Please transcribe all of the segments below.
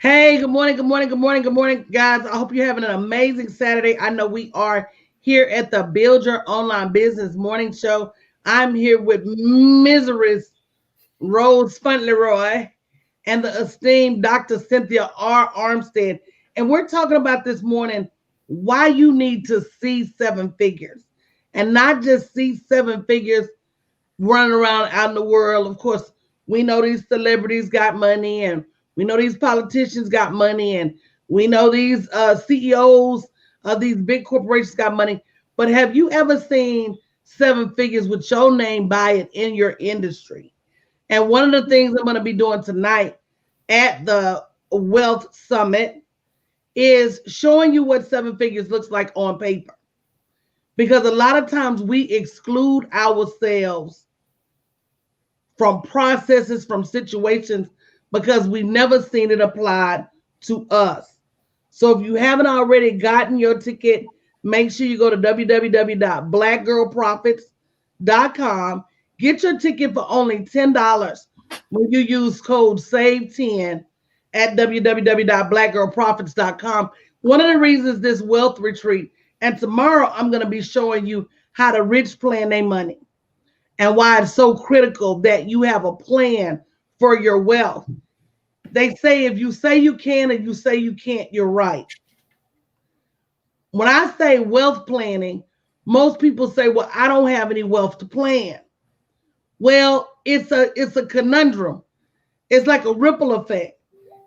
Hey, good morning, good morning, good morning, good morning, guys. I hope you're having an amazing Saturday. I know we are here at the Build Your Online Business Morning Show. I'm here with Mrs. Rose Fauntleroy and the esteemed Dr. Cynthia R. Armstead. And we're talking about this morning why you need to see seven figures and not just see seven figures running around out in the world. Of course, we know these celebrities got money, and we know these politicians got money, and we know these CEOs of these big corporations got money. But have you ever seen seven figures with your name by it in your industry? And one of the things I'm going to be doing tonight at the Wealth Summit is showing you what seven figures looks like on paper. Because a lot of times we exclude ourselves from processes, from situations, because we've never seen it applied to us. So if you haven't already gotten your ticket, make sure you go to www.blackgirlprofits.com. Get your ticket for only $10 when you use code SAVE10 at www.blackgirlprofits.com. One of the reasons this wealth retreat, and tomorrow I'm going to be showing you how to rich plan their money and why it's so critical that you have a plan for your wealth. They say if you say you can and you say you can't, you're right. When I say wealth planning, most people say, "Well, I don't have any wealth to plan." Well, it's a conundrum. It's like a ripple effect.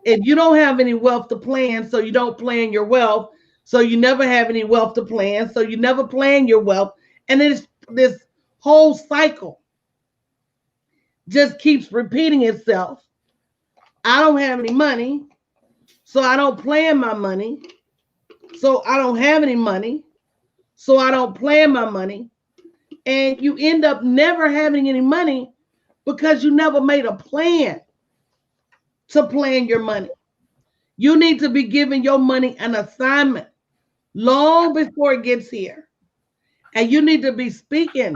If you don't have any wealth to plan, so you don't plan your wealth, so you never have any wealth to plan, so you never plan your wealth, and then it's this whole cycle just keeps repeating itself. I don't have any money, so I don't plan my money. So I don't have any money, so I don't plan my money. And you end up never having any money because you never made a plan to plan your money. You need to be giving your money an assignment long before it gets here. And you need to be speaking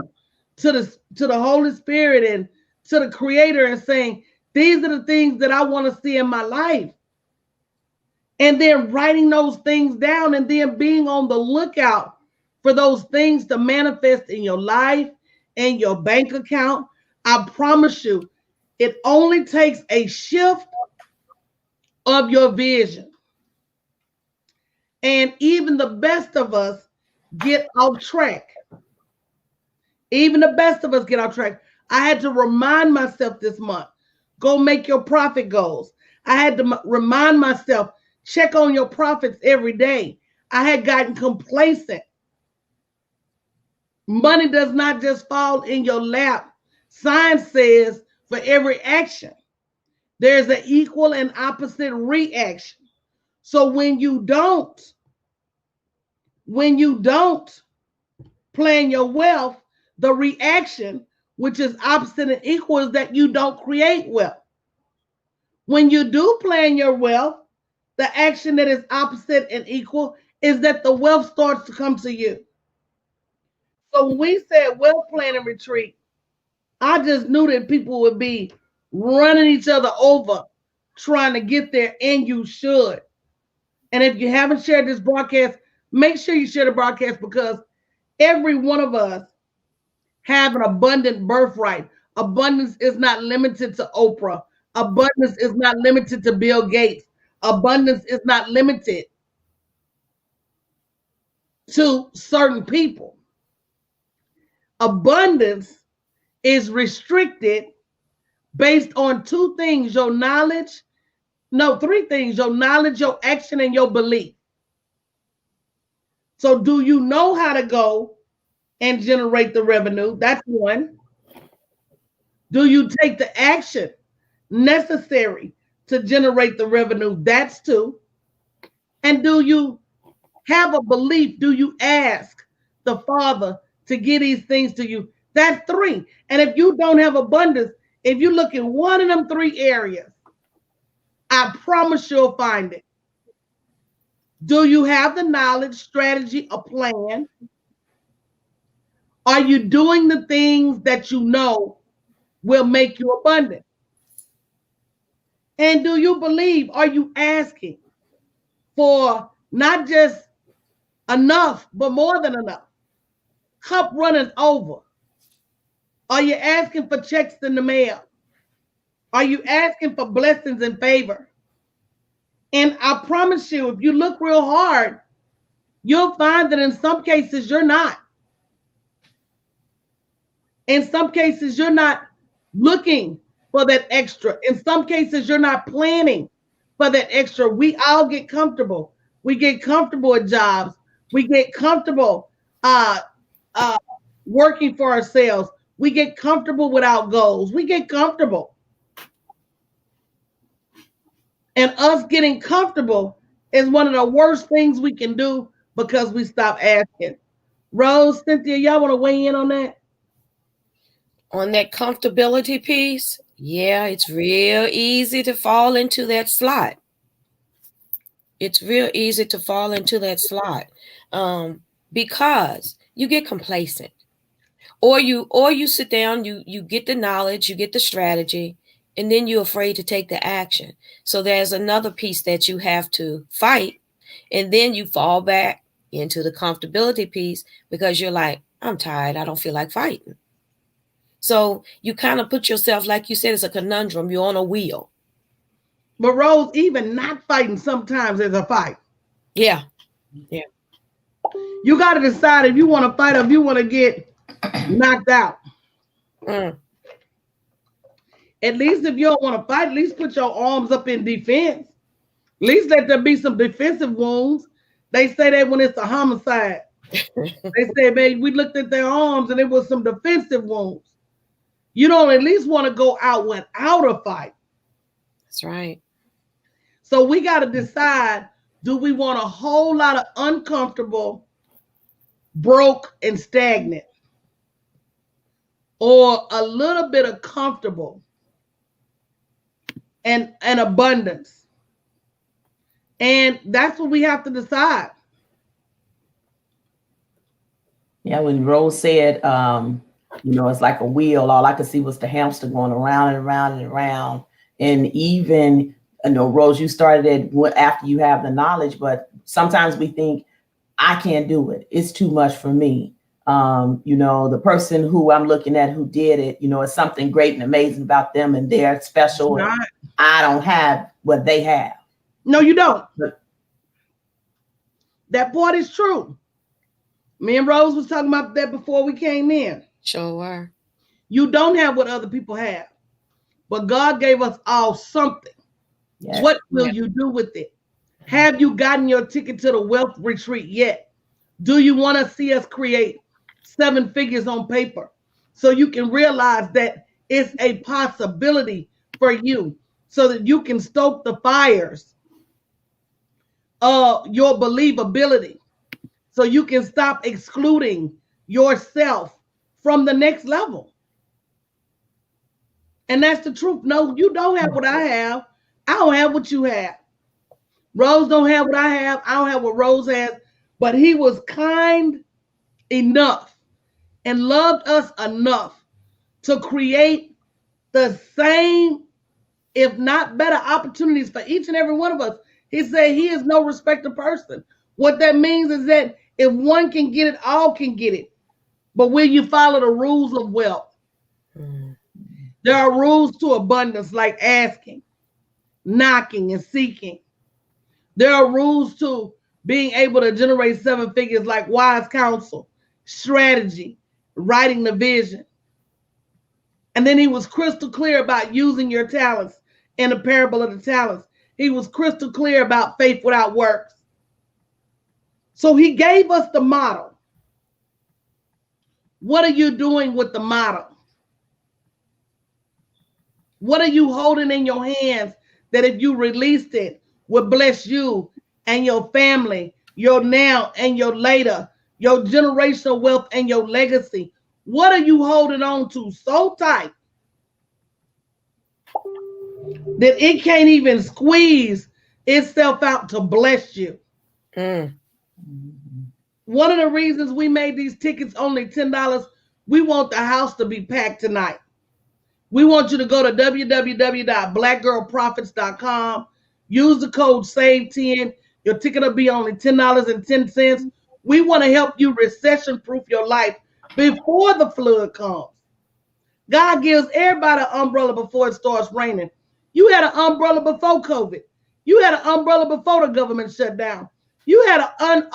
to the Holy Spirit and to the Creator and saying, these are the things that I want to see in my life. And then writing those things down and then being on the lookout for those things to manifest in your life and your bank account. I promise you, it only takes a shift of your vision. And even the best of us get off track. Even the best of us get off track. I had to remind myself this month, go make your profit goals. I had to remind myself, check on your profits every day. I had gotten complacent. Money does not just fall in your lap. Science says for every action, there's an equal and opposite reaction. So when you don't plan your wealth, the reaction, which is opposite and equal, is that you don't create wealth. When you do plan your wealth, the action that is opposite and equal is that the wealth starts to come to you. So when we said wealth planning retreat, I just knew that people would be running each other over trying to get there, and you should. And if you haven't shared this broadcast, make sure you share the broadcast because every one of us have an abundant birthright. Abundance is not limited to Oprah. Abundance is not limited to Bill Gates. Abundance is not limited to certain people. Abundance is restricted based on two things: your knowledge, no, three things: your knowledge, your action, and your belief. So, do you know how to go and generate the revenue? That's one. Do you take the action necessary to generate the revenue? That's two. And do you have a belief? Do you ask the Father to get these things to you? That's three. And if you don't have abundance, if you look in one of them three areas, I promise you'll find it. Do you have the knowledge, strategy, a plan? Are you doing the things that you know will make you abundant? And do you believe, are you asking for not just enough, but more than enough? Cup running over. Are you asking for checks in the mail? Are you asking for blessings and favor? And I promise you, if you look real hard, you'll find that in some cases you're not. In some cases, you're not looking for that extra. In some cases, you're not planning for that extra. We all get comfortable. We get comfortable at jobs. We get comfortable uh, working for ourselves. We get comfortable without goals. We get comfortable. And us getting comfortable is one of the worst things we can do because we stop asking. Rose, Cynthia, y'all want to weigh in on that? On that comfortability piece, yeah, it's real easy to fall into that slot. It's real easy to fall into that slot because you get complacent, or you sit down, you get the knowledge, you get the strategy, and then you're afraid to take the action. So there's another piece that you have to fight, and then you fall back into the comfortability piece because you're like, I'm tired, I don't feel like fighting. So you kind of put yourself, like you said, it's a conundrum. You're on a wheel. But Rose, even not fighting sometimes is a fight. Yeah. You got to decide if you want to fight or if you want to get knocked out. At least if you don't want to fight, at least put your arms up in defense. At least let there be some defensive wounds. They say that when it's a homicide. They say, man, we looked at their arms and it was some defensive wounds. You don't at least want to go out without a fight. That's right. So we got to decide, do we want a whole lot of uncomfortable, broke, and stagnant? Or a little bit of comfortable and abundance? And that's what we have to decide. Yeah, when Rose said, it's like a wheel, all I could see was the hamster going around and around and around. And even, Rose, you started it after you have the knowledge, but sometimes we think, I can't do it. It's too much for me. The person who I'm looking at who did it, it's something great and amazing about them and they're special. And I don't have what they have. No, you don't. That part is true. Me and Rose was talking about that before we came in. Sure were. You don't have what other people have, but God gave us all something. Yes. What will you do with it? Have you gotten your ticket to the wealth retreat yet? Do you want to see us create 7 figures on paper so you can realize that it's a possibility for you, so that you can stoke the fires of your believability, so you can stop excluding yourself from the next level? And that's the truth. No, you don't have what I have. I don't have what you have. Rose don't have what I have. I don't have what Rose has. But he was kind enough and loved us enough to create the same, if not better, opportunities for each and every one of us. He said he is no respecter person. What that means is that if one can get it, all can get it. But will you follow the rules of wealth? There are rules to abundance, like asking, knocking, and seeking. There are rules to being able to generate 7 figures, like wise counsel, strategy, writing the vision. And then he was crystal clear about using your talents in the parable of the talents. He was crystal clear about faith without works. So he gave us the model. What are you doing with the model? What are you holding in your hands that if you released it would bless you and your family, your now and your later, your generational wealth and your legacy? What are you holding on to so tight that it can't even squeeze itself out to bless you? One of the reasons we made these tickets only $10, we want the house to be packed tonight. We want you to go to www.blackgirlprofits.com. Use the code SAVE10. Your ticket will be only $10.10. We want to help you recession-proof your life before the flood comes. God gives everybody an umbrella before it starts raining. You had an umbrella before COVID. You had an umbrella before the government shut down. You had an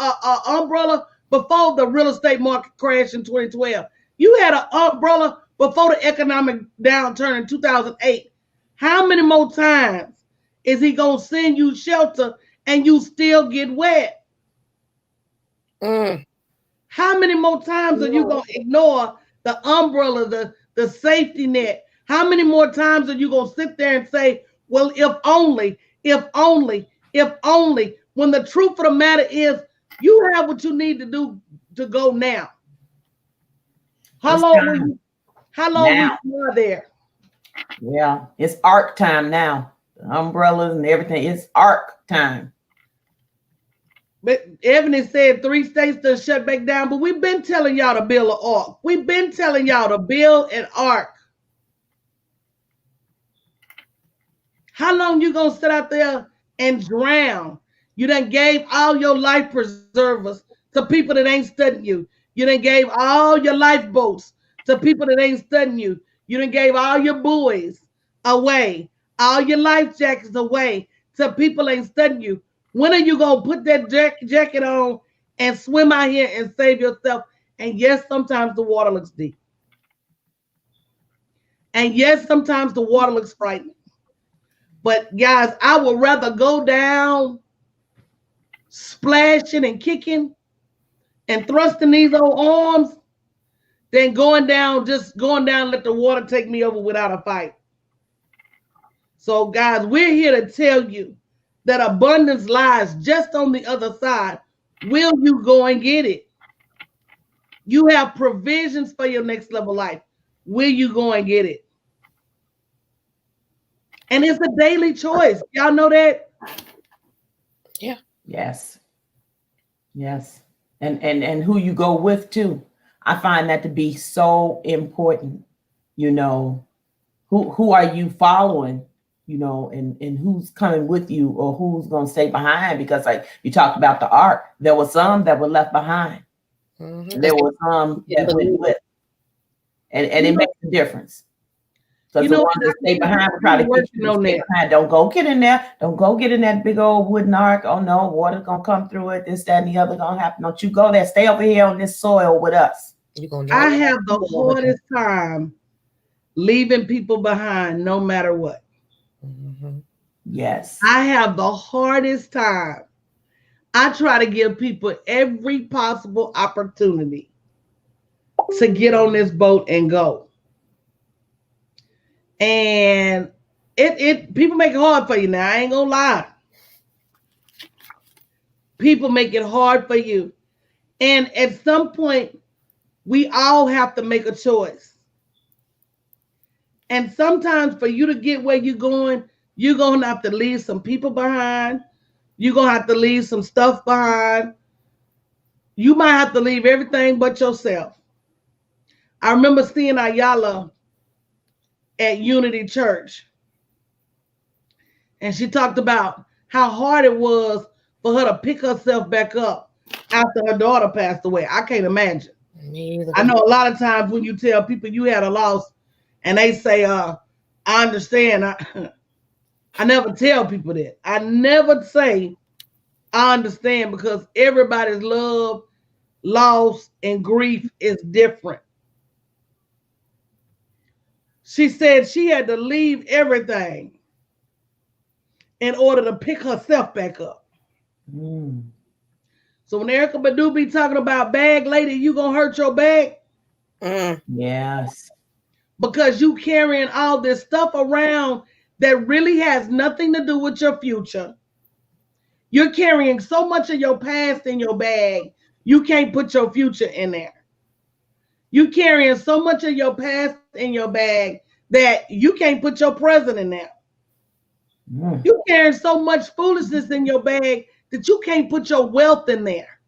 umbrella before the real estate market crashed in 2012. You had an umbrella before the economic downturn in 2008. How many more times is he going to send you shelter and you still get wet? How many more times are you going to ignore the umbrella, the safety net? How many more times are you going to sit there and say, well, if only, when the truth of the matter is you have what you need to do to go now? How long will you there? Yeah, it's arc time now. The umbrellas and everything, it's arc time. But Ebony said 3 states to shut back down, but we've been telling y'all to build an ark. We've been telling y'all to build an ark. How long you gonna sit out there and drown? You done gave all your life preservers to people that ain't studying you. You done gave all your lifeboats to people that ain't studying you. You done gave all your buoys away, all your life jackets away to people that ain't studying you. When are you gonna put that jacket on and swim out here and save yourself? And yes, sometimes the water looks deep. And yes, sometimes the water looks frightening. But guys, I would rather go down splashing and kicking and thrusting these old arms than going down, let the water take me over without a fight. So guys, we're here to tell you that abundance lies just on the other side. Will you go and get it? You have provisions for your next level life. Will you go and get it? And it's a daily choice. Y'all know that? Yeah. Yes. And who you go with too. I find that to be so important. You know, who are you following? You know, and who's coming with you or who's going to stay behind? Because like you talked about the ark, there were some that were left behind. Mm-hmm. There were some that went with, and it makes a difference. Because the ones that stay behind will try to get you to stay behind. Don't go get in there. Don't go get in that big old wooden ark. Oh no, water's gonna come through it. This, that, and the other gonna happen. Don't you go there. Stay over here on this soil with us. I have the hardest time leaving people behind, no matter what. Mm-hmm. Yes. I have the hardest time. I try to give people every possible opportunity to get on this boat and go. And it people make it hard for you now. I ain't gonna lie. People make it hard for you. And at some point, we all have to make a choice. And sometimes for you to get where you're going, you're going to have to leave some people behind. You're going to have to leave some stuff behind. You might have to leave everything but yourself. I remember seeing Ayala at Unity Church. And she talked about how hard it was for her to pick herself back up after her daughter passed away. I can't imagine. I know a lot of times when you tell people you had a loss and they say, I understand. I never tell people that. I never say, I understand, because everybody's love, loss, and grief is different. She said she had to leave everything in order to pick herself back up. Mm. So when Erykah Badu be talking about bag lady, you gonna hurt your bag? Yes. Because you carrying all this stuff around that really has nothing to do with your future. You're carrying so much of your past in your bag, you can't put your future in there. You carrying so much of your past in your bag that you can't put your present in there. Mm. You carrying so much foolishness in your bag that you can't put your wealth in there.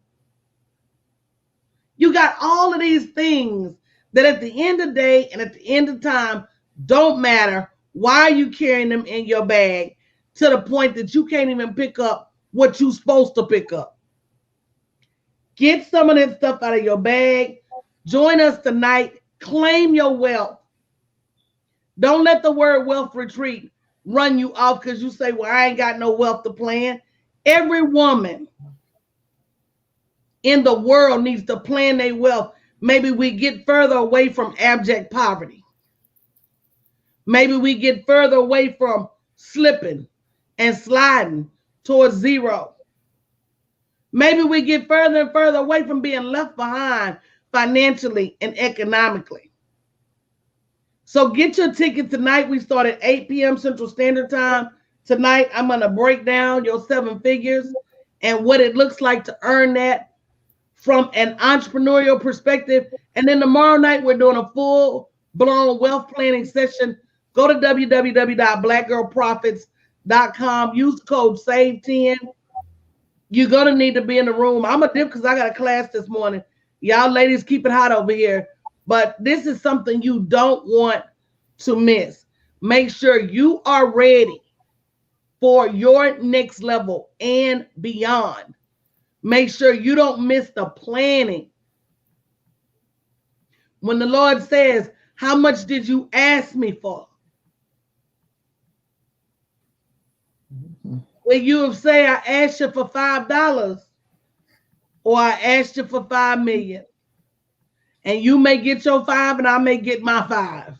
You got all of these things that at the end of the day and at the end of time don't matter. Why are you carrying them in your bag to the point that you can't even pick up what you're supposed to pick up? Get some of that stuff out of your bag. Join us tonight. Claim your wealth. Don't let the word wealth retreat run you off because you say, well, I ain't got no wealth to plan. Every woman in the world needs to plan their wealth. Maybe we get further away from abject poverty. Maybe we get further away from slipping and sliding towards zero. Maybe we get further and further away from being left behind financially and economically. So get your ticket tonight. We start at 8 p.m. Central Standard Time. Tonight, I'm going to break down your 7 figures and what it looks like to earn that from an entrepreneurial perspective. And then tomorrow night, we're doing a full-blown wealth planning session. Go to www.blackgirlprofits.com. Use the code SAVE10. You're going to need to be in the room. I'm a dip because I got a class this morning. Y'all ladies, keep it hot over here. But this is something you don't want to miss. Make sure you are ready for your next level and beyond. Make sure you don't miss the planning. When the Lord says, how much did you ask me for? When you say, I asked you for $5 or I asked you for 5 million. And you may get your 5 and I may get my 5.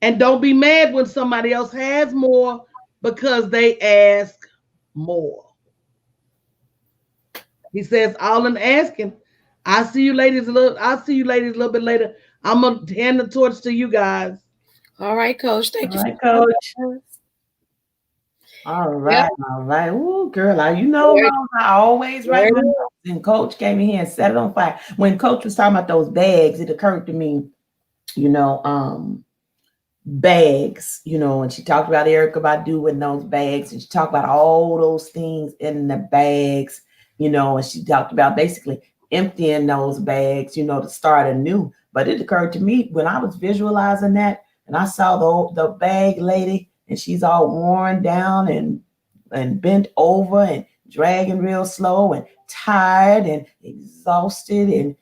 And don't be mad when somebody else has more because they ask more. He says, all in asking. I'll see you ladies a little bit later. I'm gonna hand the torch to you guys. All right, Coach. Thank you. All right, Coach. All right, all right. Ooh, girl, I always write my notes. And Coach came in here and set it on fire. When Coach was talking about those bags, it occurred to me, bags, and she talked about Erykah Badu and those bags, and she talked about all those things in the bags, and she talked about basically emptying those bags, to start anew. But it occurred to me when I was visualizing that, and I saw the bag lady, and she's all worn down and bent over and dragging real slow and tired and exhausted and,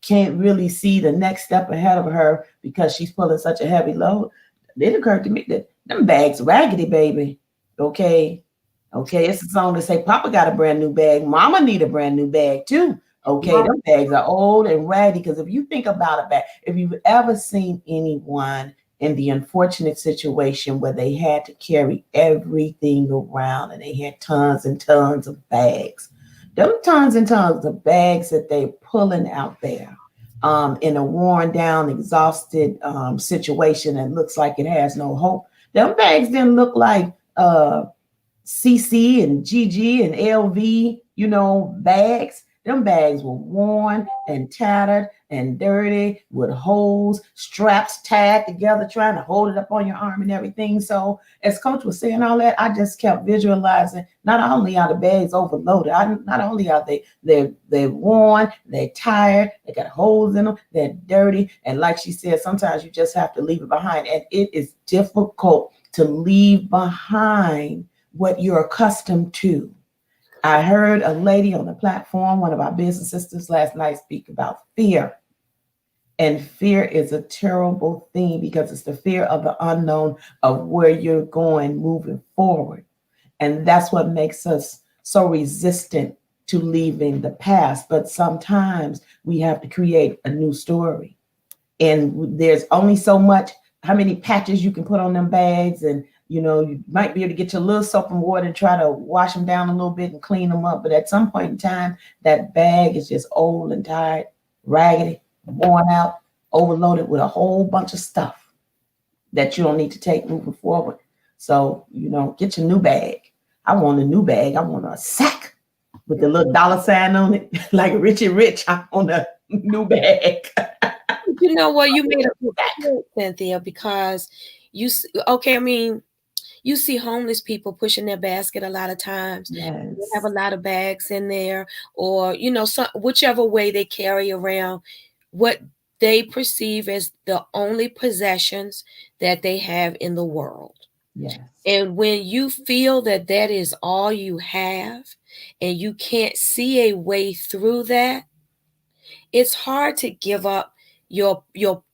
can't really see the next step ahead of her because she's pulling such a heavy load. It occurred to me that them bags raggedy, baby. Okay. It's a song to say Papa got a brand new bag. Mama need a brand new bag too. Okay. Them bags are old and raggedy because if you think about a bag, if you've ever seen anyone in the unfortunate situation where they had to carry everything around and they had tons and tons of bags, them tons and tons of bags that they're pulling out there in a worn down, exhausted situation and looks like it has no hope. Them bags didn't look like CC and GG and LV, bags. Them bags were worn and tattered and dirty with holes, straps tied together, trying to hold it up on your arm and everything. So as Coach was saying all that, I just kept visualizing, not only are the bags overloaded, not only are they're worn, they're tired, they got holes in them, they're dirty. And like she said, sometimes you just have to leave it behind. And it is difficult to leave behind what you're accustomed to. I heard a lady on the platform, one of our business sisters last night, speak about fear. And fear is a terrible thing because it's the fear of the unknown of where you're going moving forward. And that's what makes us so resistant to leaving the past. But sometimes we have to create a new story. And there's only so much, how many patches you can put on them bags. And you might be able to get your little soap and water and try to wash them down a little bit and clean them up. But at some point in time, that bag is just old and tired, raggedy, worn out, overloaded with a whole bunch of stuff that you don't need to take moving forward. So, get your new bag. I want a new bag. I want a sack with the little dollar sign on it, like Richie Rich. I want a new bag. You know what? You made a good point, Cynthia, because you see homeless people pushing their basket a lot of times. Yes. They have a lot of bags in there, or whichever way they carry around what they perceive as the only possessions that they have in the world. Yes. And when you feel that that is all you have and you can't see a way through that, it's hard to give up your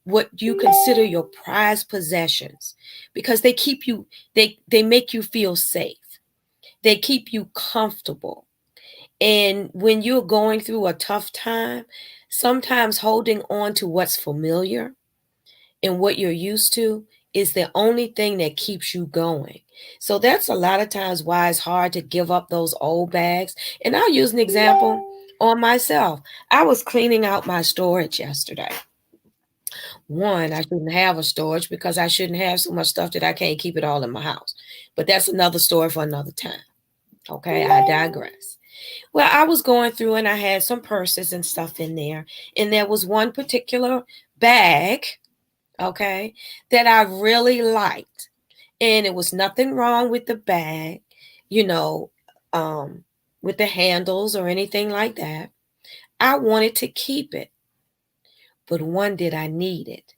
what you consider your prized possessions, because they keep you, they make you feel safe. They keep you comfortable. And when you're going through a tough time, sometimes holding on to what's familiar and what you're used to is the only thing that keeps you going. So that's a lot of times why it's hard to give up those old bags. And I'll use an example on myself. I was cleaning out my storage yesterday. One, I shouldn't have a storage because I shouldn't have so much stuff that I can't keep it all in my house. But that's another story for another time. Okay, I digress. Well, I was going through and I had some purses and stuff in there. And there was one particular bag, okay, that I really liked. And it was nothing wrong with the bag, you know, with the handles or anything like that. I wanted to keep it. But one, did I need it?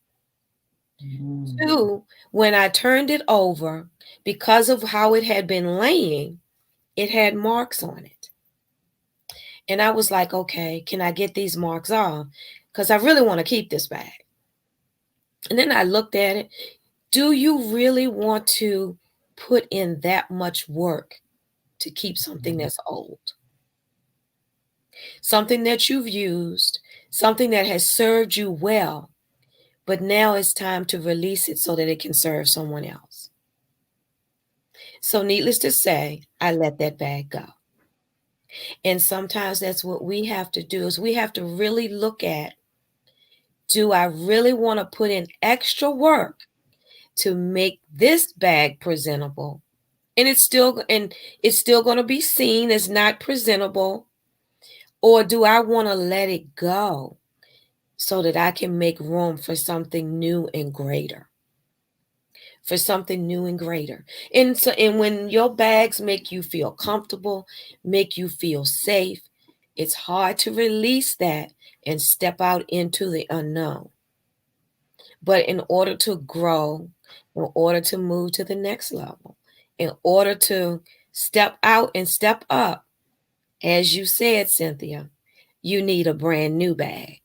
Two, when I turned it over, because of how it had been laying, it had marks on it. And I was like, okay, can I get these marks off? Because I really want to keep this bag. And then I looked at it. Do you really want to put in that much work to keep something that's old? Something that you've used, something that has served you well, but now it's time to release it so that it can serve someone else. So needless to say, I let that bag go. And sometimes that's what we have to do, is we have to really look at, do I really want to put in extra work to make this bag presentable? And it's still going to be seen as not presentable. Or do I want to let it go so that I can make room for something new and greater? For something new and greater. And when your bags make you feel comfortable, make you feel safe, it's hard to release that and step out into the unknown. But in order to grow, in order to move to the next level, in order to step out and step up, as you said, Cynthia, you need a brand new bag.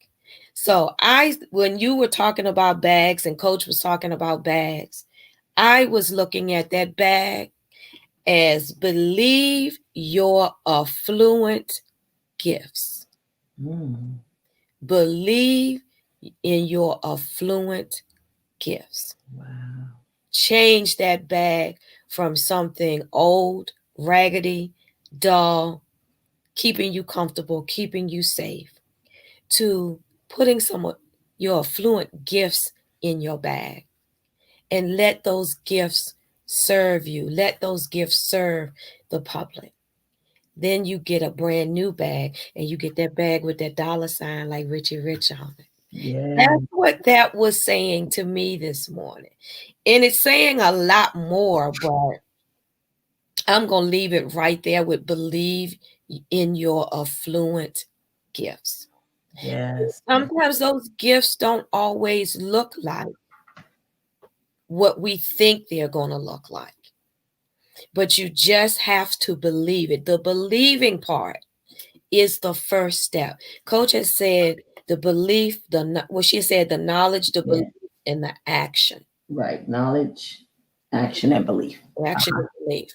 So when you were talking about bags and Coach was talking about bags, I was looking at that bag as believe your affluent gifts. Believe in your affluent gifts. Wow. Change that bag from something old, raggedy, dull, keeping you comfortable, keeping you safe, to putting some of your affluent gifts in your bag. And let those gifts serve you. Let those gifts serve the public. Then you get a brand new bag, and you get that bag with that dollar sign like Richie Rich on it. Yeah. That's what that was saying to me this morning. And it's saying a lot more, but I'm going to leave it right there with believe in your affluent gifts. Yes. Sometimes those gifts don't always look like what we think they're going to look like. But you just have to believe it. The believing part is the first step. Coach has said the belief, she said the knowledge, the belief, and the action. Right. Knowledge, action, and belief. Action and belief.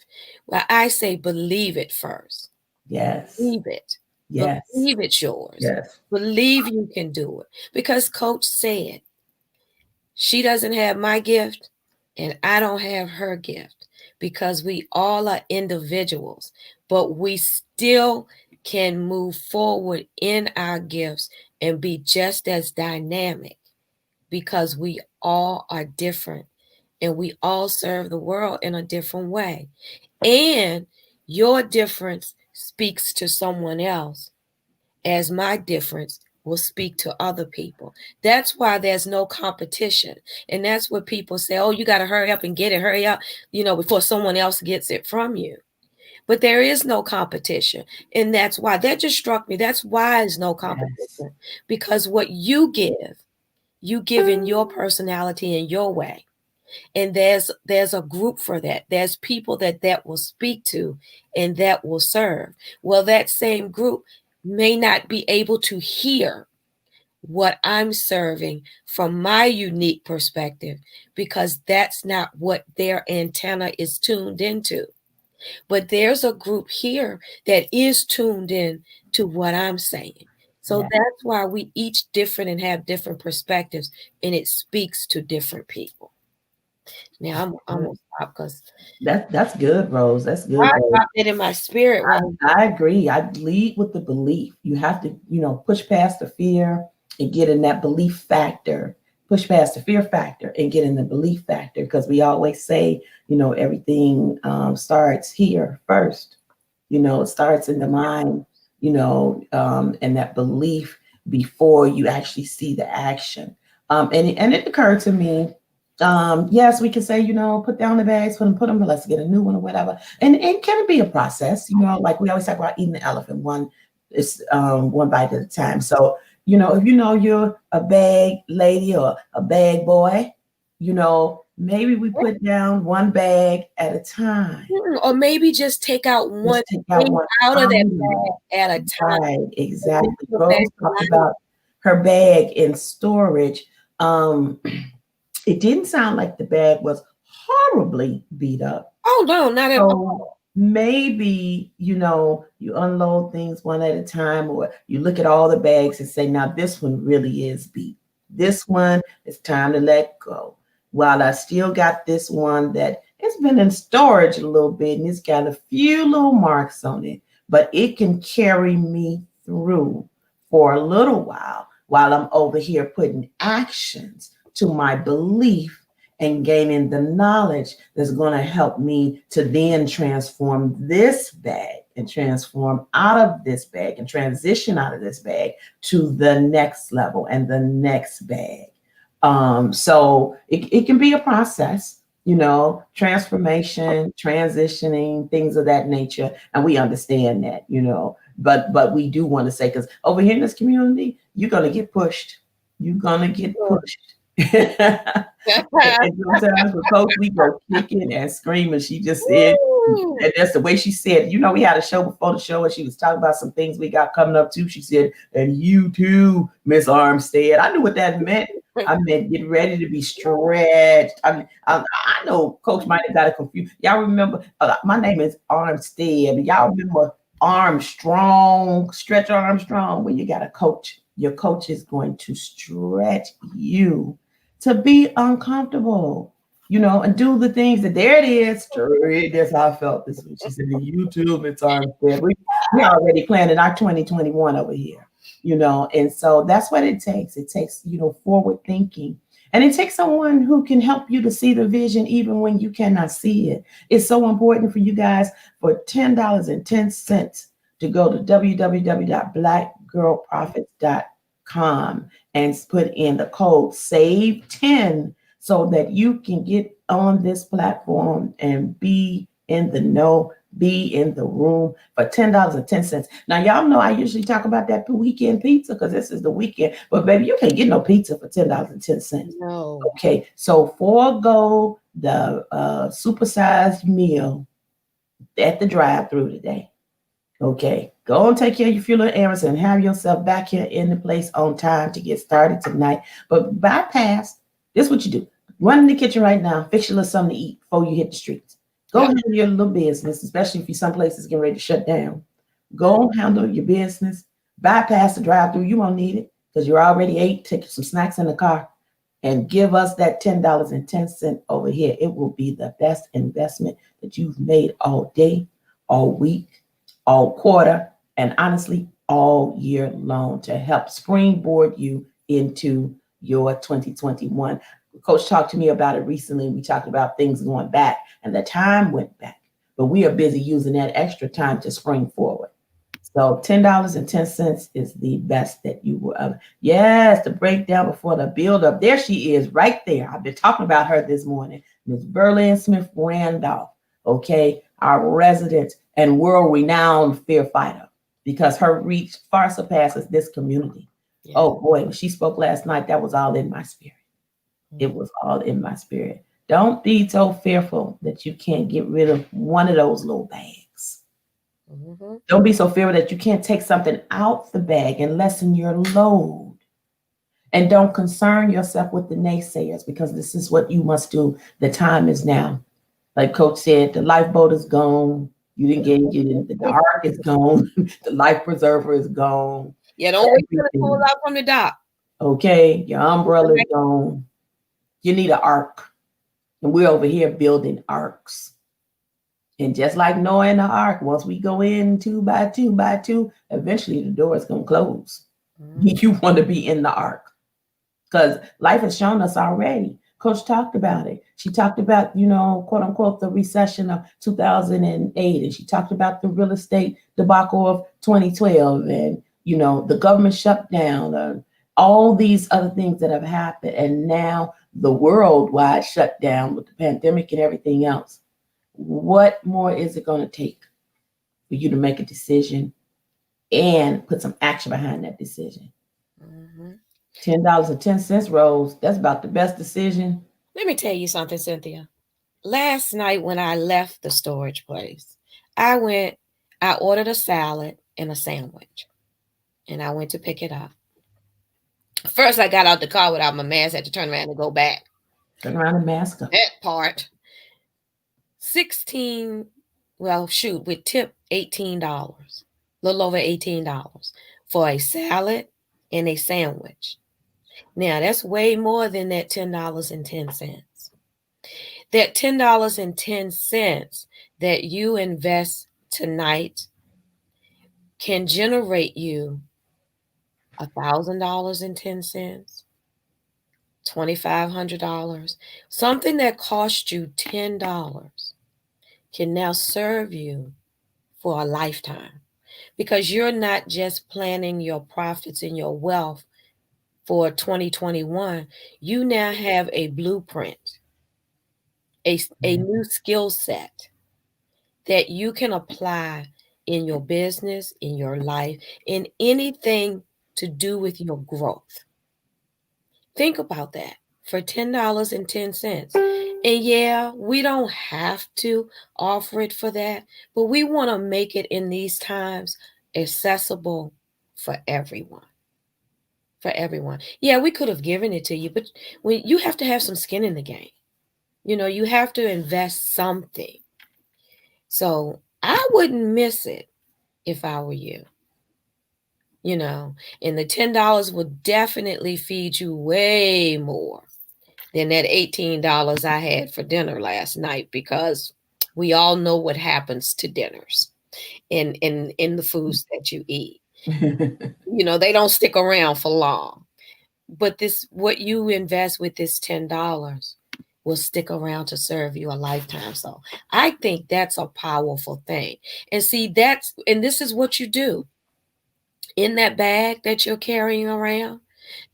Well, I say believe it first. Yes. Believe it. Yes. Believe it's yours. Yes. Believe you can do it. Because Coach said she doesn't have my gift and I don't have her gift, because we all are individuals, but we still can move forward in our gifts and be just as dynamic, because we all are different and we all serve the world in a different way. And your difference speaks to someone else, as my difference will speak to other people. That's why there's no competition. And that's what people say, oh, you got to hurry up and get it, hurry up, before someone else gets it from you. But there is no competition. And that's why that just struck me. That's why there's no competition. Because what you give You giving your personality in your way. And there's a group for that. There's people that will speak to and that will serve. Well, that same group may not be able to hear what I'm serving from my unique perspective, because that's not what their antenna is tuned into. But there's a group here that is tuned in to what I'm saying. So that's why we each different and have different perspectives, and it speaks to different people. Now I'm gonna stop because That's good, Rose. That's good, I Rose. got it in my spirit. I agree. I lead with the belief. You have to, push past the fear and get in that belief factor. Push past the fear factor and get in the belief factor, because we always say, everything starts here first. It starts in the mind, and that belief before you actually see the action. And it occurred to me, yes, we can say, put down the bags, put them, but let's get a new one or whatever. And it can be a process, like we always talk about eating the elephant one bite at a time. So, if you're a bag lady or a bag boy, maybe we put down one bag at a time. Or maybe just take out one thing out of that bag at a time. Right, exactly. Rose talked about her bag in storage. It didn't sound like the bag was horribly beat up. Oh, no, not at all. Maybe, you unload things one at a time, or you look at all the bags and say, now this one really is beat. This one, it's time to let go. While I still got this one that it's been in storage a little bit and it's got a few little marks on it, but it can carry me through for a little while I'm over here putting actions to my belief and gaining the knowledge that's going to help me to then transform this bag and transform out of this bag and transition out of this bag to the next level and the next bag. So it can be a process, transformation, transitioning, things of that nature. And we understand that, but we do want to say, because over here in this community, you're going to get pushed. You're going to get pushed. And sometimes with Coach, we go kicking and screaming. She just said, and that's the way she said, we had a show before the show and she was talking about some things we got coming up too. She said, and you too, Miss Armstead. I knew what that meant. I meant get ready to be stretched. I know Coach might have got it confused. Y'all remember, my name is Armstead. Y'all remember Armstrong, Stretch Armstrong? When you got a coach, your coach is going to stretch you to be uncomfortable, and do the things that there it is. That's how I felt this week. She said, YouTube, it's Armstead. We already planning our 2021 over here. And so that's what it takes. It takes, forward thinking, and it takes someone who can help you to see the vision even when you cannot see it. It's so important for you guys for $10.10 to go to www.blackgirlprofits.com and put in the code SAVE10 so that you can get on this platform and be in the know, be in the room for $10.10. Now, y'all know I usually talk about that weekend pizza because this is the weekend, but baby, you can't get no pizza for $10.10. No. Okay, so forego the supersized meal at the drive-thru today. Okay, go and take care of your few little errands and have yourself back here in the place on time to get started tonight. But bypass, this is what you do. Run in the kitchen right now, fix your little something to eat before you hit the streets. Go handle your little business, especially if you're some places getting ready to shut down. Go handle your business. Bypass the drive-thru. You won't need it because you already ate. Take some snacks in the car and give us that $10.10 over here. It will be the best investment that you've made all day, all week, all quarter, and honestly, all year long to help springboard you into your 2021. Coach talked to me about it recently. We talked about things going back and the time went back, but we are busy using that extra time to spring forward. So $10.10 is the best that you will ever. Yes, the breakdown before the build up. There she is right there. I've been talking about her this morning. Ms. Berlin Smith Randolph, okay, our resident and world renowned fear fighter, because her reach far surpasses this community. Yeah. Oh boy, when she spoke last night, that was all in my spirit. It was all in my spirit. Don't be so fearful that you can't get rid of one of those little bags. Mm-hmm. Don't be so fearful that you can't take something out the bag and lessen your load. And don't concern yourself with the naysayers, because this is what you must do. The time is now. Like Coach said, the lifeboat is gone. You didn't get the ark is gone. The life preserver is gone. Yeah, don't wait till it Everything. pulls out from the dock. Okay, your umbrella is gone. You need an ark. And we're over here building arks. And just like Noah and the ark, once we go in 2 by 2 by 2, eventually the door is going to close. You want to be in the ark, because life has shown us already. Coach talked about it. She talked about, quote unquote, the recession of 2008. And she talked about the real estate debacle of 2012 and, the government shutdown and all these other things that have happened. And now the worldwide shutdown with the pandemic and everything else. What more is it going to take for you to make a decision and put some action behind that decision? Mm-hmm. $10.10, Rose. That's about the best decision. Let me tell you something, Cynthia. Last night when I left the storage place, I ordered a salad and a sandwich, and I went to pick it up. First, I got out the car without my mask, had to turn around and go back. Turn around and mask up. That part. With tip, $18. A little over $18 for a salad and a sandwich. Now, that's way more than that $10.10. That $10.10 that you invest tonight can generate you $1,000.10, $2,500. Something that cost you $10 can now serve you for a lifetime, because you're not just planning your profits and your wealth for 2021. You now have a blueprint, a new skill set that you can apply in your business, in your life, in anything to do with your growth. Think about that. For $10.10. And yeah, we don't have to offer it for that, but we want to make it in these times accessible for everyone. For everyone. Yeah, we could have given it to you, but you have to have some skin in the game. You have to invest something. So I wouldn't miss it if I were you. And the $10 would definitely feed you way more than that $18 I had for dinner last night, because we all know what happens to dinners in the foods that you eat. They don't stick around for long. But what you invest with this $10 will stick around to serve you a lifetime. So I think that's a powerful thing. And see, this is what you do. In that bag that you're carrying around,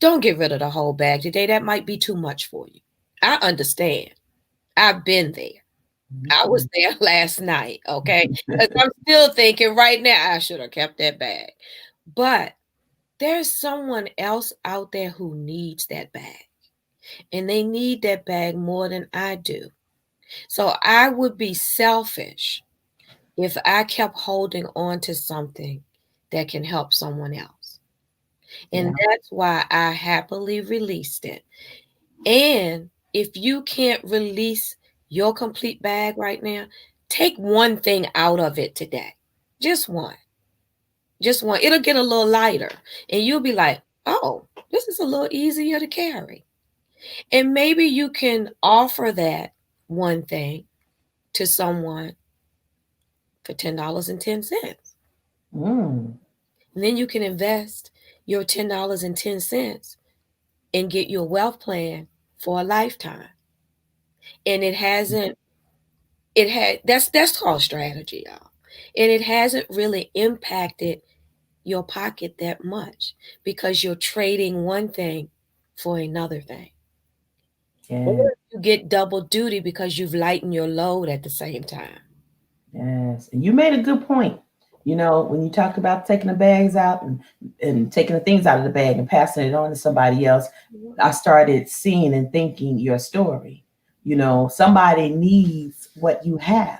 don't get rid of the whole bag today. That might be too much for you. I understand. I've been there. I was there last night, okay? Because I'm still thinking right now, I should have kept that bag. But there's someone else out there who needs that bag. And they need that bag more than I do. So I would be selfish if I kept holding on to something that can help someone else. And that's why I happily released it. And if you can't release your complete bag right now, take one thing out of it today. Just one. Just one. It'll get a little lighter. And you'll be like, oh, this is a little easier to carry. And maybe you can offer that one thing to someone for $10.10. And then you can invest your $10.10 and get your wealth plan for a lifetime. And that's called strategy, y'all. And it hasn't really impacted your pocket that much, because you're trading one thing for another thing. Or you get double duty because you've lightened your load at the same time. Yes. And you made a good point. You know, when you talk about taking the bags out and taking the things out of the bag and passing it on to somebody else, I started seeing and thinking your story. You know, somebody needs what you have.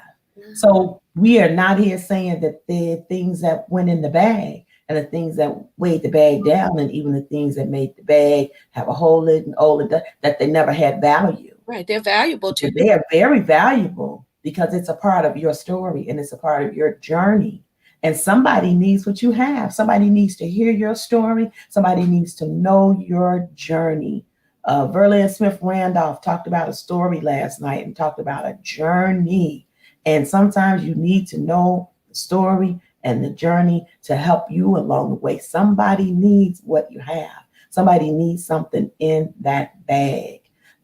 So we are not here saying that the things that went in the bag and the things that weighed the bag down and even the things that made the bag have a hole in it, that they never had value. Right. They're valuable to They you. are very valuable because it's a part of your story and it's a part of your journey. And somebody needs what you have. Somebody needs to hear your story. Somebody needs to know your journey. Verlin Smith Randolph talked about a story last night and talked about a journey. And sometimes you need to know the story and the journey to help you along the way. Somebody needs what you have. Somebody needs something in that bag.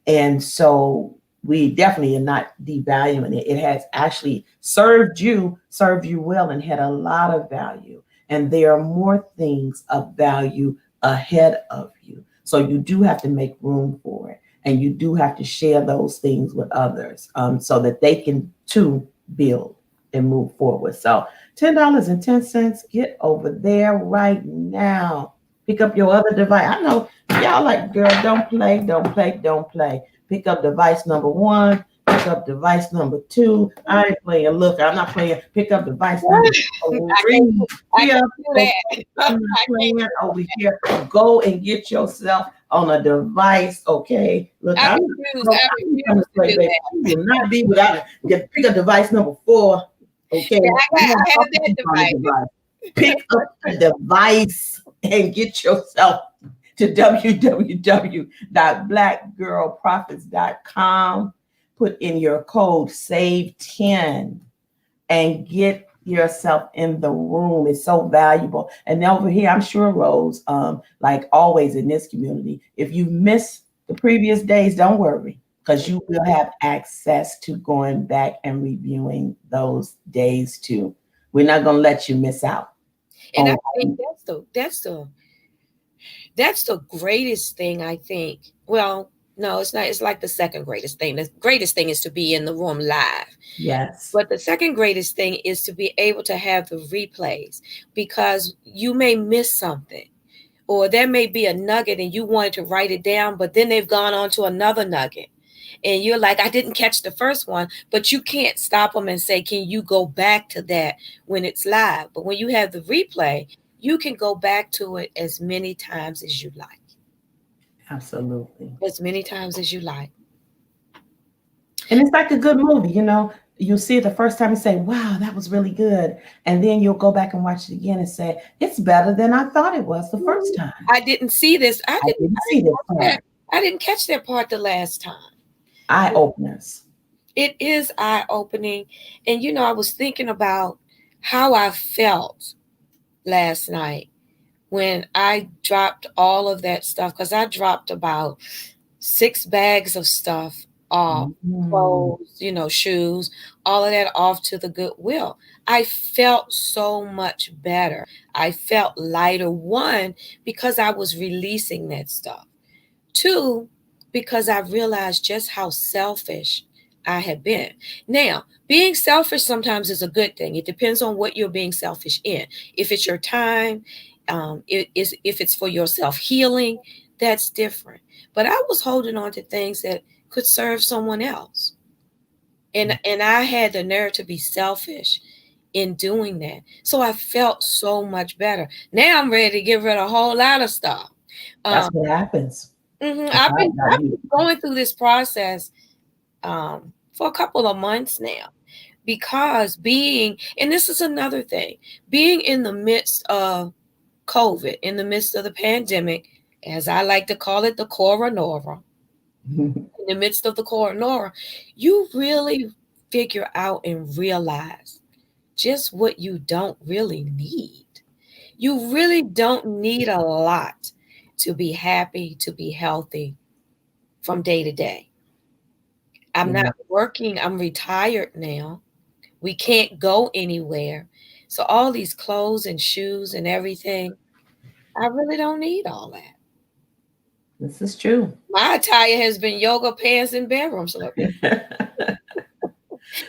And so we definitely are not devaluing it. It has actually served you well and had a lot of value. And there are more things of value ahead of you. So you do have to make room for it. And you do have to share those things with others so that they can too build and move forward. So $10.10, get over there right now. Pick up your other device. I know y'all like, girl, don't play. Pick up device number 1. Pick up device number 2. I ain't playing. Look, I'm not playing. Pick up device number 3. I can't do that. I'm not playing over here. Go and get yourself on a device, okay? Look, I I'm refuse not to do baby. that. You will not be without it. Pick up device number 4, okay? Yeah, I have that device. Pick up the device and get yourself to www.blackgirlprofits.com. Put in your code SAVE10 and get yourself in the room. It's so valuable. And over here, I'm sure, Rose, like always in this community, if you miss the previous days, don't worry, because you will have access to going back and reviewing those days too. We're not going to let you miss out. And I think that's the greatest thing, I think. Well, no, it's not. It's like the second greatest thing. The greatest thing is to be in the room live. Yes. But the second greatest thing is to be able to have the replays, because you may miss something, or there may be a nugget and you wanted to write it down, but then they've gone on to another nugget. And you're like, I didn't catch the first one, but you can't stop them and say, can you go back to that when it's live? But when you have the replay, you can go back to it as many times as you like. Absolutely. As many times as you like. And it's like a good movie, you know. You'll see it the first time and say, wow, that was really good. And then you'll go back and watch it again and say, it's better than I thought it was the first time. I didn't see this. I didn't see this part. I didn't catch that part the last time. Eye openers. It is eye opening. And, you know, I was thinking about how I felt last night when I dropped all of that stuff, because I dropped about 6 bags of stuff off, clothes, you know, shoes, all of that off to the Goodwill. I felt so much better. I felt lighter. 1, because I was releasing that stuff. 2, because I realized just how selfish I had been. Now, being selfish sometimes is a good thing. It depends on what you're being selfish in. If it's your time, if it's for your self-healing, that's different. But I was holding on to things that could serve someone else. And I had the nerve to be selfish in doing that. So I felt so much better. Now I'm ready to get rid of a whole lot of stuff. That's what happens. I've been going through this process for a couple of months now, because and this is another thing, being in the midst of COVID, in the midst of the pandemic, as I like to call it, the coronora, in the midst of the coronora, you really figure out and realize just what you don't really need. You really don't need a lot to be happy, to be healthy from day to day. I'm not working. I'm retired now. We can't go anywhere. So all these clothes and shoes and everything, I really don't need all that. This is true. My attire has been yoga pants and bedroom slippers.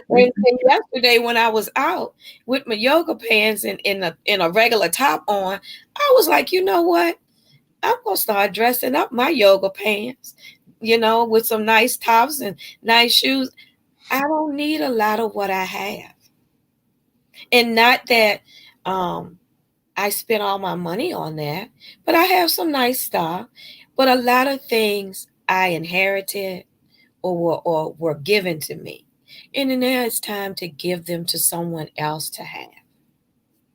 And yesterday when I was out with my yoga pants and in a regular top on, I was like, you know what? I'm gonna start dressing up my yoga pants, with some nice tops and nice shoes. I don't need a lot of what I have. And not that I spent all my money on that, but I have some nice stuff. But a lot of things I inherited or were given to me. And then now it's time to give them to someone else to have.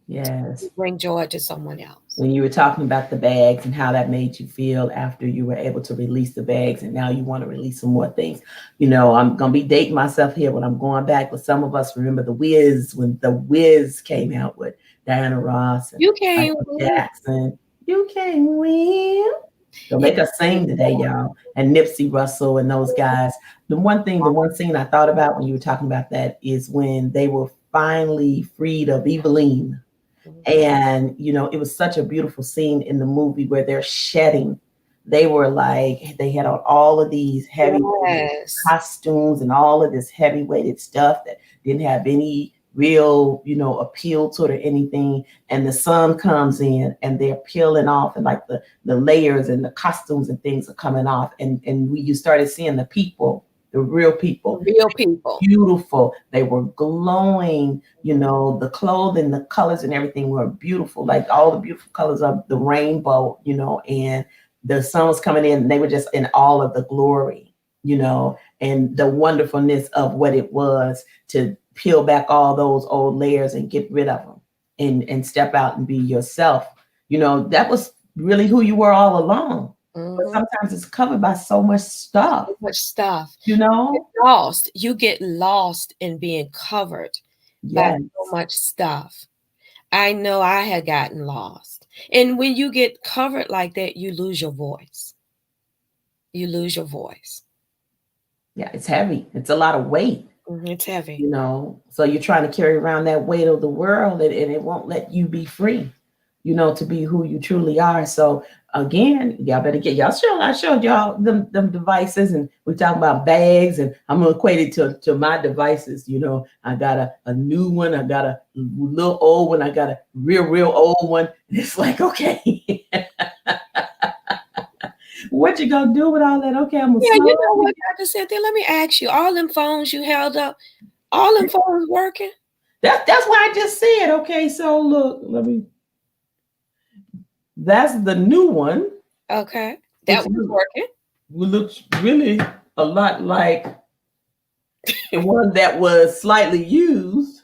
Yes. Bring joy to someone else. When you were talking about the bags and how that made you feel after you were able to release the bags and now you want to release some more things. I'm going to be dating myself here when I'm going back, but some of us remember The Wiz, when The Wiz came out with Diana Ross and You can't Michael Jackson. You can't win. They'll make us sing today, y'all. And Nipsey Russell and those guys. The one scene I thought about when you were talking about that is when they were finally freed of Eveline. And, it was such a beautiful scene in the movie where they're shedding. They were like, they had on all of these heavy costumes and all of this heavy weighted stuff that didn't have any real, appeal to it or anything. And the sun comes in and they're peeling off and like the layers and the costumes and things are coming off. And you started seeing the people, the real people. Beautiful. They were glowing, the clothing, the colors and everything were beautiful. Like all the beautiful colors of the rainbow, and the sun was coming in and they were just in all of the glory, and the wonderfulness of what it was to peel back all those old layers and get rid of them and step out and be yourself. That was really who you were all along. But sometimes it's covered by so much stuff. Get lost. You get lost in being covered by so much stuff. I know I had gotten lost. And when you get covered like that, you lose your voice. Yeah, it's heavy. It's a lot of weight. It's heavy. So you're trying to carry around that weight of the world and it won't let you be free, to be who you truly are. So again, y'all better get I showed y'all them devices, and we're talking about bags, and I'm gonna equate it to my devices. I got a new one, I got a little old one, I got a real old one. And it's like, okay, what you gonna do with all that? Okay, I'm gonna you know what, Dr. Cynthia, let me ask you, all them phones you held up, all them phones working? That's why I just said, okay, so look, that's the new one. Okay. That was working. Looks really a lot like the one that was slightly used,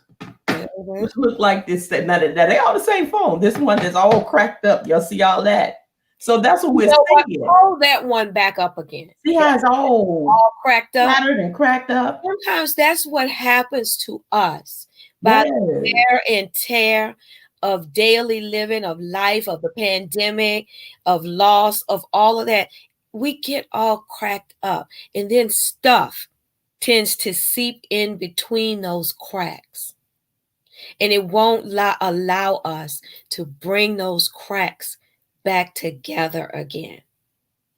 which looked like this. Now they all the same phone. This one is all cracked up. Y'all see all that? So that's what we're saying. Hold that one back up again. See how it's all cracked up? Flattered and cracked up. Sometimes that's what happens to us by the wear and tear of daily living, of life, of the pandemic, of loss, of all of that. We get all cracked up, and then stuff tends to seep in between those cracks, and it won't allow us to bring those cracks back together again.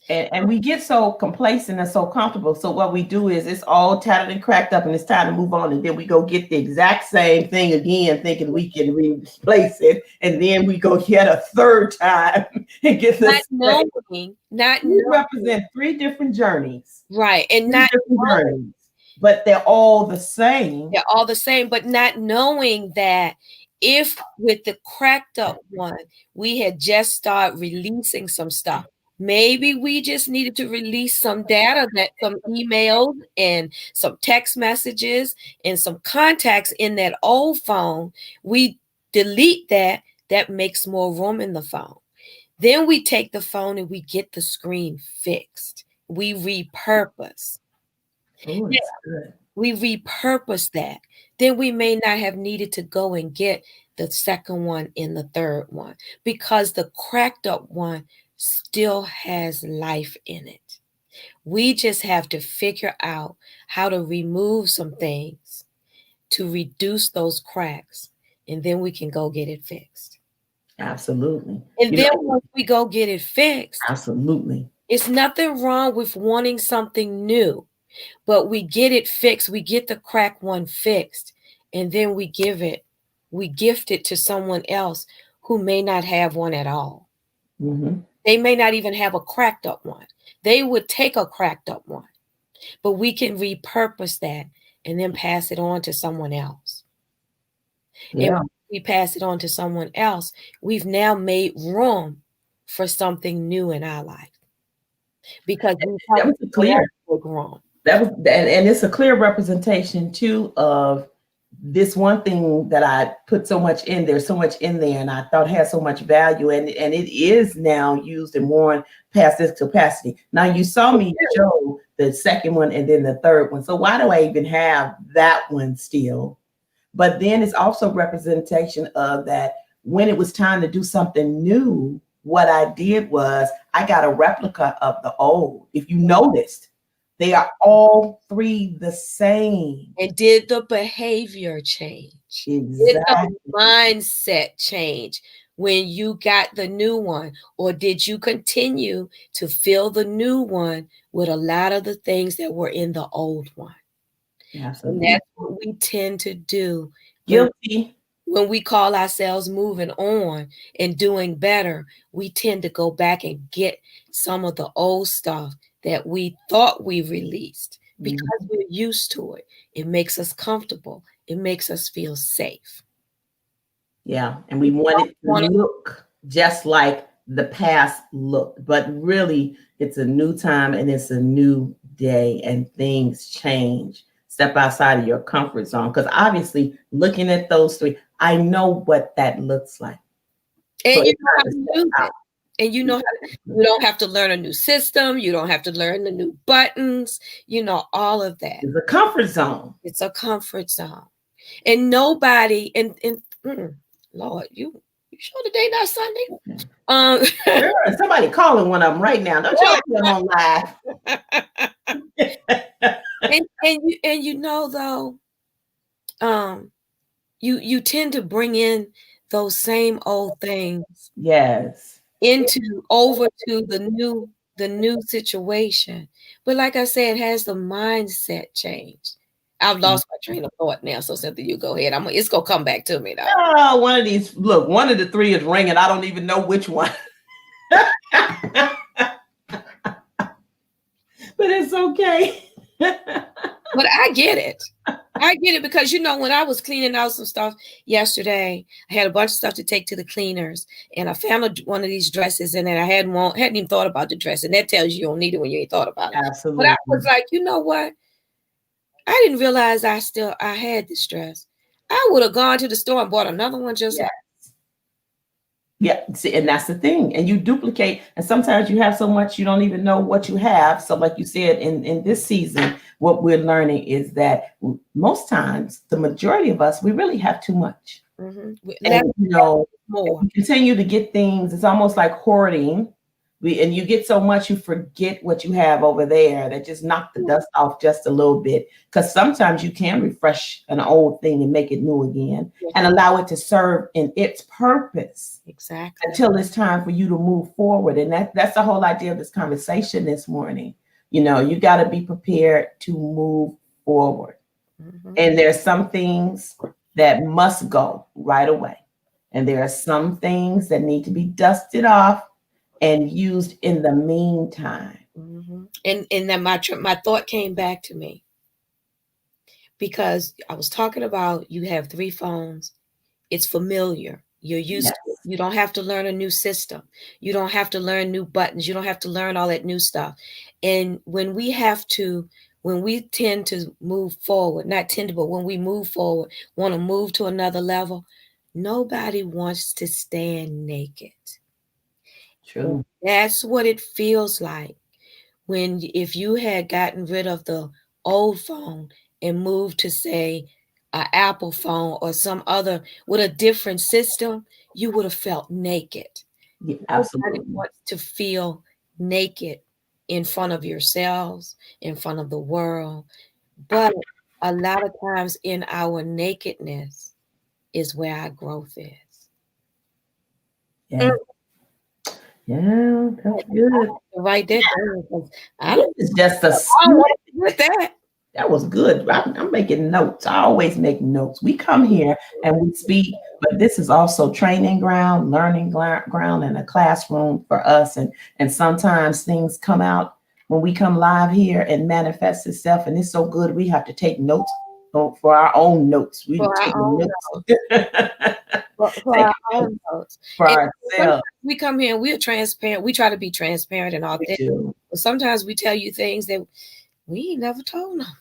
And we get so complacent and so comfortable. So what we do is it's all tattered and cracked up and it's time to move on. And then we go get the exact same thing again, thinking we can replace it. And then we go get a third time and get the same. We represent three different journeys. Right. And not journeys, but they're all the same. They're all the same, but not knowing that if with the cracked up one, we had just started releasing some stuff. Maybe we just needed to release some data, some emails and some text messages and some contacts in that old phone. We delete that. That makes more room in the phone. Then we take the phone and we get the screen fixed. We repurpose. Oh, that's good. We repurpose that. Then we may not have needed to go and get the second one and the third one because the cracked up one still has life in it. We just have to figure out how to remove some things to reduce those cracks, and then we can go get it fixed. Absolutely. And then once we go get it fixed, absolutely, it's nothing wrong with wanting something new. But we get it fixed. We get the cracked one fixed, and then we gift it to someone else who may not have one at all. Mm-hmm. They may not even have a cracked up one. They would take a cracked up one, but we can repurpose that and then pass it on to someone else. Yeah. And when we pass it on to someone else, we've now made room for something new in our life, because That was a clear. room. That was, and it's a clear representation too of this one thing that I put so much in there, and I thought had so much value, and it is now used in more past this capacity. Now you saw me show the second one and then the third one. So why do I even have that one still? But then it's also representation of that when it was time to do something new, what I did was I got a replica of the old. If you noticed, they are all three the same. And did the behavior change? Exactly. Did the mindset change when you got the new one? Or did you continue to fill the new one with a lot of the things that were in the old one? Absolutely. And that's what we tend to do. Guilty. When we call ourselves moving on and doing better, we tend to go back and get some of the old stuff that we thought we released because we're used to it. It makes us comfortable. It makes us feel safe. Yeah, and we want it to look just like the past looked, but really it's a new time and it's a new day and things change. Step outside of your comfort zone, because obviously looking at those three, I know what that looks like. And So you know how to use it. And you know, you don't have to learn a new system. You don't have to learn the new buttons, you know, all of that. It's a comfort zone. It's a comfort zone. And nobody, Lord, you sure today not Sunday? Sure, somebody calling one of them right now. Don't y'all put them on live. and you know though, you tend to bring in those same old things. Yes. Over to the new situation. But like I said, it has the mindset changed. I've lost my train of thought now. So Cynthia, you go ahead. It's gonna come back to me now. Oh, one of the three is ringing. I don't even know which one. But it's okay. But I get it. I get it, because you know, when I was cleaning out some stuff yesterday, I had a bunch of stuff to take to the cleaners, and I found one of these dresses, and then I hadn't even thought about the dress, and that tells you don't need it when you ain't thought about it. Absolutely. But I was like, you know what? I didn't realize I had this dress. I would have gone to the store and bought another one just like. Yeah, see, and that's the thing. And you duplicate, and sometimes you have so much you don't even know what you have. So, like you said, in this season, what we're learning is that most times, the majority of us, we really have too much. Mm-hmm. And you know, we continue to get things. It's almost like hoarding. And you get so much, you forget what you have over there. That just knock the dust off just a little bit. Because sometimes you can refresh an old thing and make it new again, and allow it to serve in its purpose. Exactly. Until it's time for you to move forward. And that's the whole idea of this conversation this morning. You know, you got to be prepared to move forward. Mm-hmm. And there's some things that must go right away. And there are some things that need to be dusted off and used in the meantime. Mm-hmm. And then my thought came back to me, because I was talking about, you have 3 phones. It's familiar. You're used to it. You don't have to learn a new system. You don't have to learn new buttons. You don't have to learn all that new stuff. And when we tend to move forward, when we move forward, want to move to another level, nobody wants to stand naked. True. That's what it feels like if you had gotten rid of the old phone and moved to, say, an Apple phone or some other with a different system, you would have felt naked. Yeah, absolutely. Nobody wants to feel naked in front of yourselves, in front of the world. But a lot of times in our nakedness is where our growth is. Yeah. Yeah, that's good. Right there. It's just a with that. That was good. I'm making notes. I always make notes. We come here and we speak, but this is also training ground, learning ground, and a classroom for us. And sometimes things come out when we come live here and manifest itself. And it's so good. We have to take notes for our own notes. We For take our own notes. For Take our notes own notes. for And ourselves. sometimes we come here and we're transparent. We try to be transparent and We authentic. do. But sometimes we tell you things that we ain't never told nobody.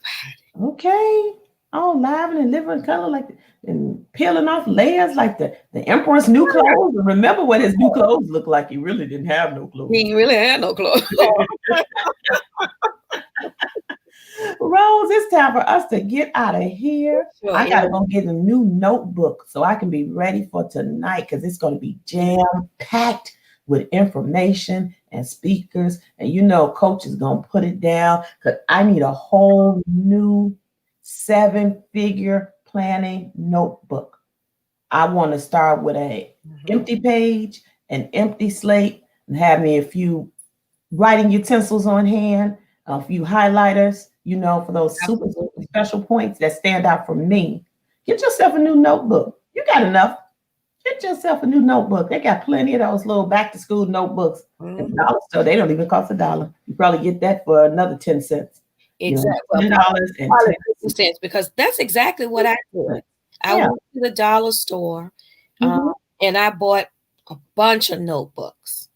Okay. All live and in living color, like and peeling off layers like the emperor's new clothes. And remember what his new clothes looked like. He really didn't have no clothes. He ain't really had no clothes. Rose, it's time for us to get out of here. Sure, I gotta go get a new notebook so I can be ready for tonight because it's gonna be jam-packed with information and speakers. And you know, coach is gonna put it down because I need a whole new 7-figure planning notebook. I want to start with a empty page, an empty slate, and have me a few writing utensils on hand, a few highlighters, you know, for those super special points that stand out for me. Get yourself a new notebook. You got enough. Get yourself a new notebook. They got plenty of those little back to school notebooks at the dollar store. They don't even cost $1. You probably get that for another 10 cents. Exactly. You know, $10 and 10 cents, because that's exactly what I did. I went to the dollar store and I bought a bunch of notebooks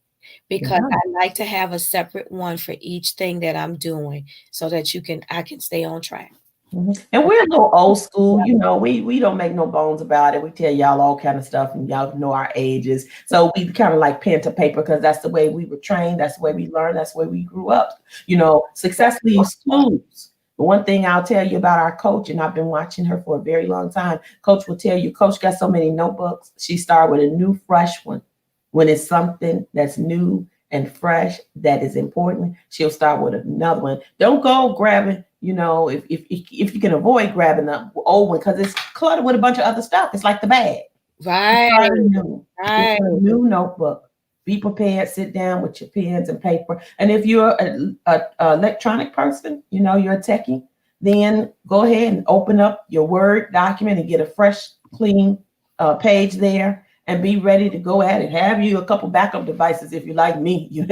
because I like to have a separate one for each thing that I'm doing so that I can stay on track. And we're a little old school, you know, we don't make no bones about it. We tell y'all all kind of stuff and y'all know our ages. So we kind of like pen to paper because that's the way we were trained. That's the way we learned. That's the way we grew up. You know, success leaves clues. But one thing I'll tell you about our coach, and I've been watching her for a very long time, coach will tell you, coach got so many notebooks. She started with a new, fresh one. When it's something that's new and fresh that is important, she'll start with another one. Don't go grabbing, you know, if you can avoid grabbing the old one because it's cluttered with a bunch of other stuff. It's like the bag. Right. Right. A new notebook. Be prepared. Sit down with your pens and paper. And if you're an electronic person, you know, you're a techie, then go ahead and open up your Word document and get a fresh, clean page there. And be ready to go at it. Have you a couple backup devices if you're like me. You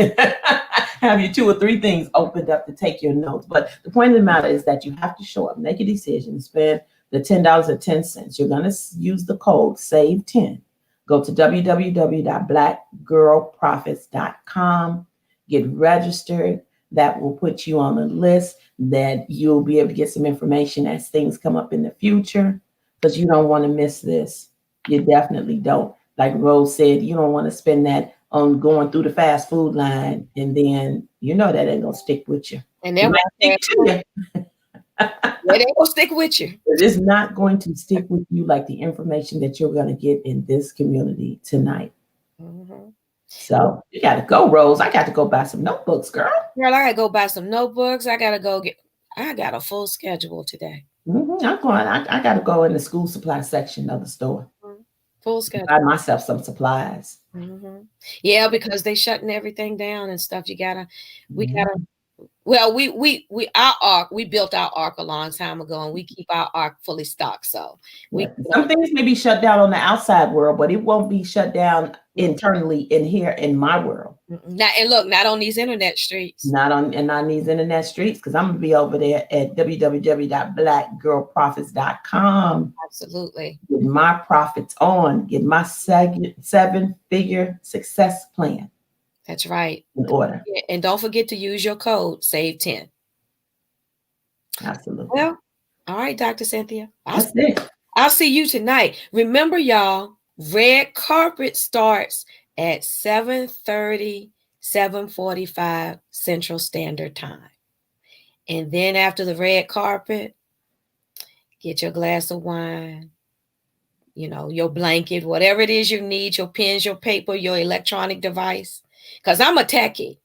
have you 2 or 3 things opened up to take your notes. But the point of the matter is that you have to show up, make a decision, spend the $10.10. You're going to use the code SAVE10. Go to www.blackgirlprofits.com. Get registered. That will put you on a list that you'll be able to get some information as things come up in the future because you don't want to miss this. You definitely don't. Like Rose said, you don't want to spend that on going through the fast food line, and then you know that ain't gonna stick with you. And they're stick to you. They ain't gonna stick with you. It is not going to stick with you like the information that you're gonna get in this community tonight. So you gotta go, Rose. I got to go buy some notebooks, girl. Girl, I gotta go buy some notebooks. I got a full schedule today. I gotta go in the school supply section of the store. Full schedule. Buy myself some supplies. Yeah, because they shutting everything down and stuff. We gotta. Well, we built our ark a long time ago, and we keep our ark fully stocked. So some things may be shut down on the outside world, but it won't be shut down internally in here in my world. Not on these internet streets. Not on these internet streets, because I'm gonna be over there at www.blackgirlprofits.com. Absolutely. Get my profits on. Get my 7-figure success plan. That's right. In order. And don't forget to use your code SAVE10. Absolutely. Well, all right, Dr. Cynthia. I'll see you tonight. Remember, y'all, red carpet starts at 7:30, 7:45 Central Standard Time. And then after the red carpet, get your glass of wine, you know, your blanket, whatever it is you need, your pens, your paper, your electronic device. Because I'm a techie.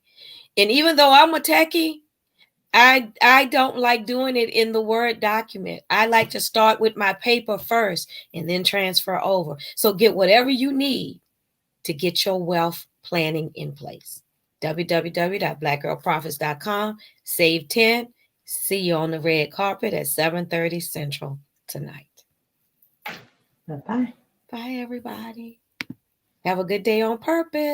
And even though I'm a techie, I don't like doing it in the Word document. I like to start with my paper first and then transfer over. So get whatever you need to get your wealth planning in place. www.blackgirlprofits.com. SAVE10. See you on the red carpet at 7:30 Central tonight. Bye-bye. Bye, everybody. Have a good day on purpose.